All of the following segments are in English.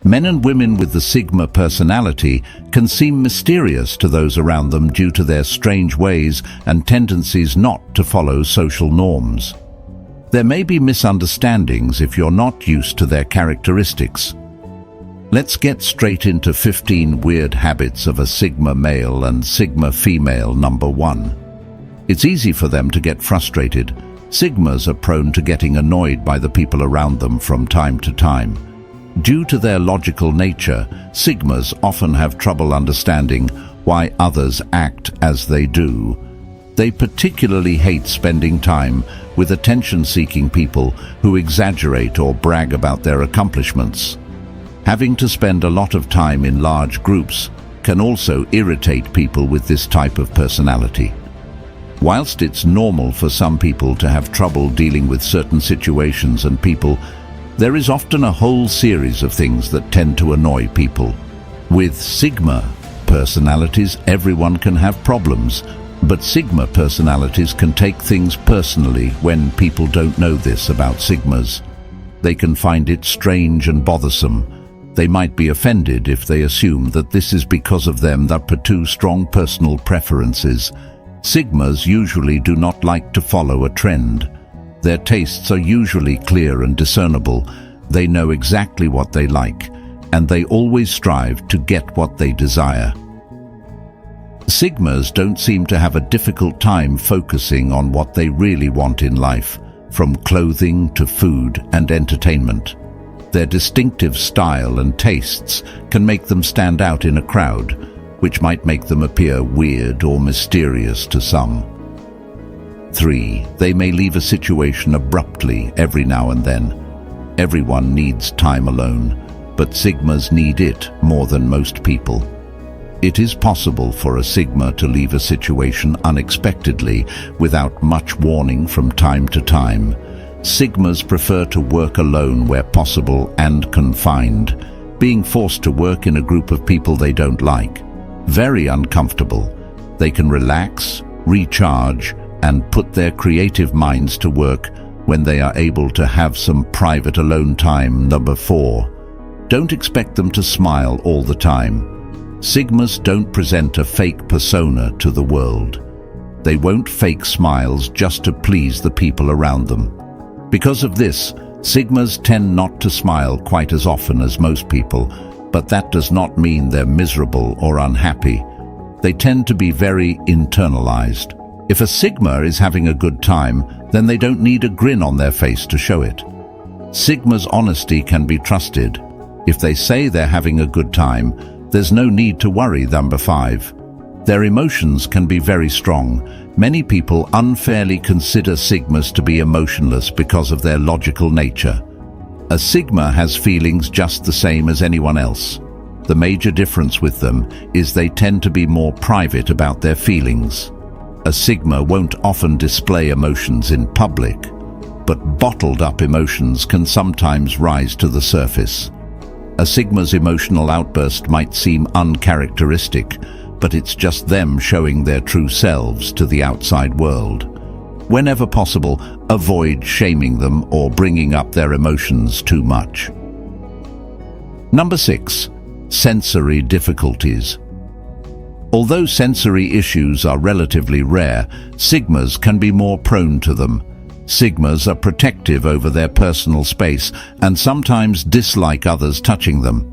Men and women with the Sigma personality can seem mysterious to those around them due to their strange ways and tendencies not to follow social norms. There may be misunderstandings if you're not used to their characteristics. Let's get straight into 15 weird habits of a Sigma male and Sigma female. Number 1. It's easy for them to get frustrated. Sigmas are prone to getting annoyed by the people around them from time to time. Due to their logical nature, Sigmas often have trouble understanding why others act as they do. They particularly hate spending time with attention-seeking people who exaggerate or brag about their accomplishments. Having to spend a lot of time in large groups can also irritate people with this type of personality. Whilst it's normal for some people to have trouble dealing with certain situations and people, there is often a whole series of things that tend to annoy people. With Sigma personalities, everyone can have problems, but Sigma personalities can take things personally when people don't know this about Sigmas. They can find it strange and bothersome. They might be offended if they assume that this is because of them that pursue strong personal preferences. Sigmas usually do not like to follow a trend. Their tastes are usually clear and discernible. They know exactly what they like, and they always strive to get what they desire. Sigmas don't seem to have a difficult time focusing on what they really want in life, from clothing to food and entertainment. Their distinctive style and tastes can make them stand out in a crowd, which might make them appear weird or mysterious to some. 3. They may leave a situation abruptly every now and then. Everyone needs time alone, but Sigmas need it more than most people. It is possible for a Sigma to leave a situation unexpectedly without much warning from time to time. Sigmas prefer to work alone where possible and confined, being forced to work in a group of people they don't like. Very uncomfortable. They can relax, recharge, and put their creative minds to work when they are able to have some private alone time. Number 4. Don't expect them to smile all the time. Sigmas don't present a fake persona to the world. They won't fake smiles just to please the people around them. Because of this, Sigmas tend not to smile quite as often as most people, but that does not mean they're miserable or unhappy. They tend to be very internalized. If a Sigma is having a good time, then they don't need a grin on their face to show it. Sigma's honesty can be trusted. If they say they're having a good time, there's no need to worry. Number 5. Their emotions can be very strong. Many people unfairly consider Sigmas to be emotionless because of their logical nature. A Sigma has feelings just the same as anyone else. The major difference with them is they tend to be more private about their feelings. A Sigma won't often display emotions in public, but bottled-up emotions can sometimes rise to the surface. A Sigma's emotional outburst might seem uncharacteristic, but it's just them showing their true selves to the outside world. Whenever possible, avoid shaming them or bringing up their emotions too much. Number 6. Sensory difficulties. Although sensory issues are relatively rare, Sigmas can be more prone to them. Sigmas are protective over their personal space and sometimes dislike others touching them.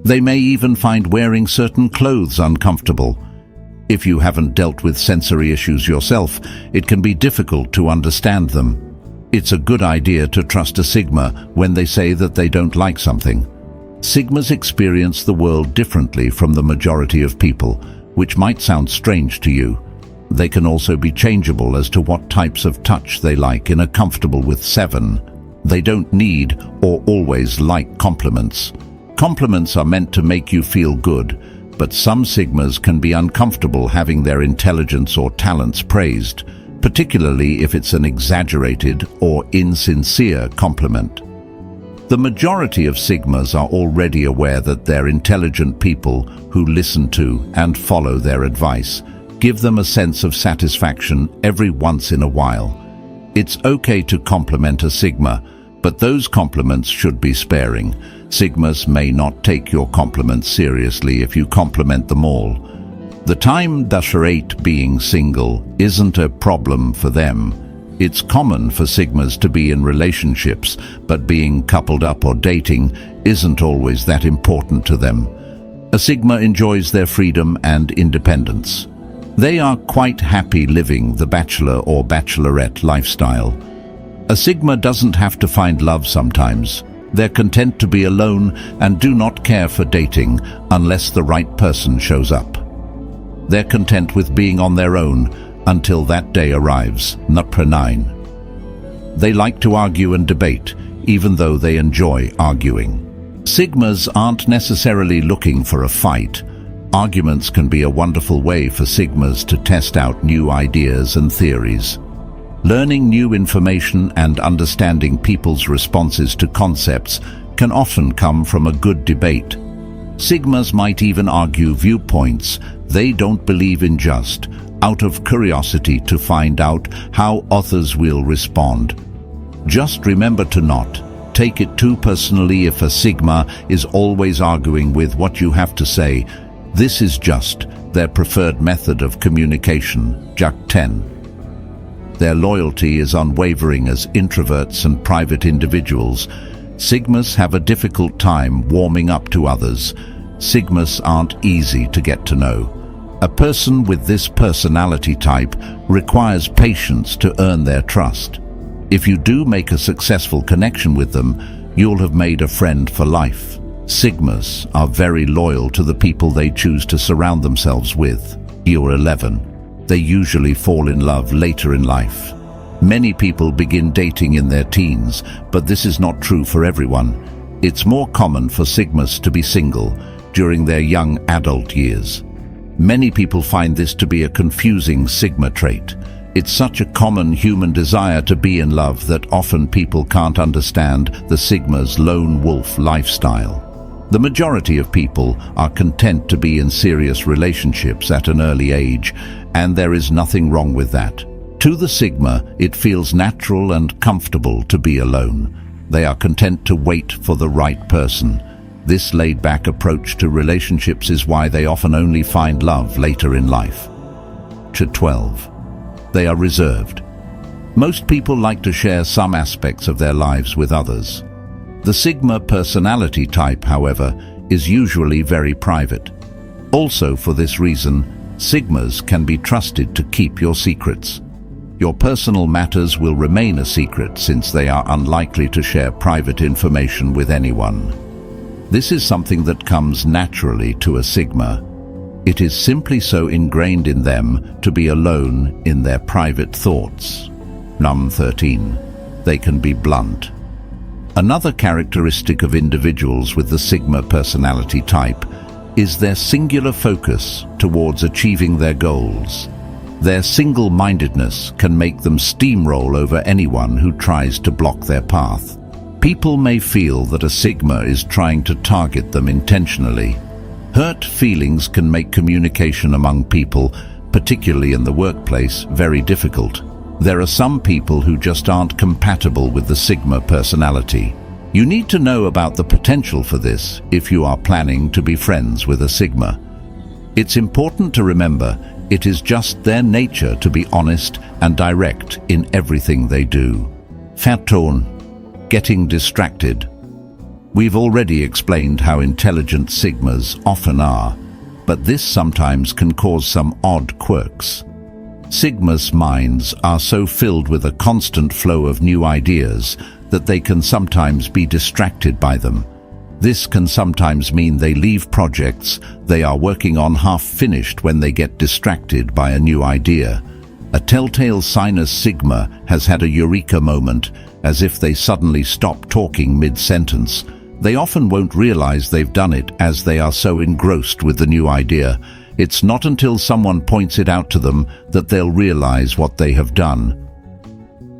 They may even find wearing certain clothes uncomfortable. If you haven't dealt with sensory issues yourself, it can be difficult to understand them. It's a good idea to trust a Sigma when they say that they don't like something. Sigmas experience the world differently from the majority of people, which might sound strange to you. They can also be changeable as to what types of touch they like and are comfortable with. 7. They don't need or always like compliments. Compliments are meant to make you feel good, but some Sigmas can be uncomfortable having their intelligence or talents praised, particularly if it's an exaggerated or insincere compliment. The majority of Sigmas are already aware that they're intelligent people who listen to and follow their advice. Give them a sense of satisfaction every once in a while. It's okay to compliment a Sigma, but those compliments should be sparing. Sigmas may not take your compliments seriously if you compliment them all. The time dasherate being single isn't a problem for them. It's common for Sigmas to be in relationships, but being coupled up or dating isn't always that important to them. A Sigma enjoys their freedom and independence. They are quite happy living the bachelor or bachelorette lifestyle. A Sigma doesn't have to find love sometimes. They're content to be alone and do not care for dating unless the right person shows up. They're content with being on their own until that day arrives. Number 9. They like to argue and debate, even though they enjoy arguing. Sigmas aren't necessarily looking for a fight. Arguments can be a wonderful way for Sigmas to test out new ideas and theories. Learning new information and understanding people's responses to concepts can often come from a good debate. Sigmas might even argue viewpoints they don't believe in just out of curiosity to find out how others will respond. Just remember to not take it too personally if a Sigma is always arguing with what you have to say. This is just their preferred method of communication. Jack 10. Their loyalty is unwavering as introverts and private individuals. Sigmas have a difficult time warming up to others. Sigmas aren't easy to get to know. A person with this personality type requires patience to earn their trust. If you do make a successful connection with them, you'll have made a friend for life. Sigmas are very loyal to the people they choose to surround themselves with. Year 11. They usually fall in love later in life. Many people begin dating in their teens, but this is not true for everyone. It's more common for Sigmas to be single during their young adult years. Many people find this to be a confusing Sigma trait. It's such a common human desire to be in love that often people can't understand the Sigma's lone wolf lifestyle. The majority of people are content to be in serious relationships at an early age, and there is nothing wrong with that. To the Sigma, it feels natural and comfortable to be alone. They are content to wait for the right person. This laid-back approach to relationships is why they often only find love later in life. 12. They are reserved. Most people like to share some aspects of their lives with others. The Sigma personality type, however, is usually very private. Also, for this reason, Sigmas can be trusted to keep your secrets. Your personal matters will remain a secret since they are unlikely to share private information with anyone. This is something that comes naturally to a Sigma. It is simply so ingrained in them to be alone in their private thoughts. Number 13. They can be blunt. Another characteristic of individuals with the Sigma personality type is their singular focus towards achieving their goals. Their single-mindedness can make them steamroll over anyone who tries to block their path. People may feel that a Sigma is trying to target them intentionally. Hurt feelings can make communication among people, particularly in the workplace, very difficult. There are some people who just aren't compatible with the Sigma personality. You need to know about the potential for this if you are planning to be friends with a Sigma. It's important to remember it is just their nature to be honest and direct in everything they do. Forte. Getting distracted. We've already explained how intelligent Sigmas often are, but this sometimes can cause some odd quirks. Sigmas' minds are so filled with a constant flow of new ideas that they can sometimes be distracted by them. This can sometimes mean they leave projects they are working on half-finished when they get distracted by a new idea. A telltale sign a Sigma has had a eureka moment, as if they suddenly stop talking mid-sentence. They often won't realize they've done it as they are so engrossed with the new idea. It's not until someone points it out to them that they'll realize what they have done.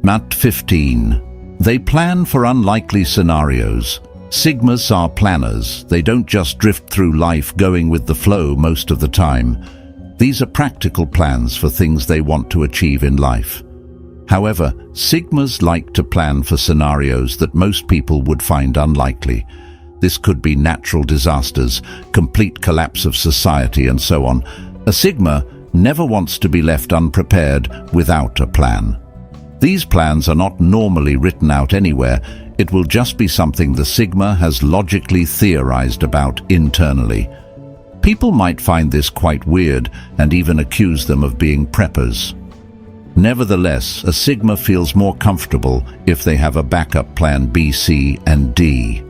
Mat 15. They plan for unlikely scenarios. Sigmas are planners. They don't just drift through life going with the flow most of the time. These are practical plans for things they want to achieve in life. However, Sigmas like to plan for scenarios that most people would find unlikely. This could be natural disasters, complete collapse of society, and so on. A Sigma never wants to be left unprepared without a plan. These plans are not normally written out anywhere. It will just be something the Sigma has logically theorized about internally. People might find this quite weird and even accuse them of being preppers. Nevertheless, a Sigma feels more comfortable if they have a backup plan B, C, and D.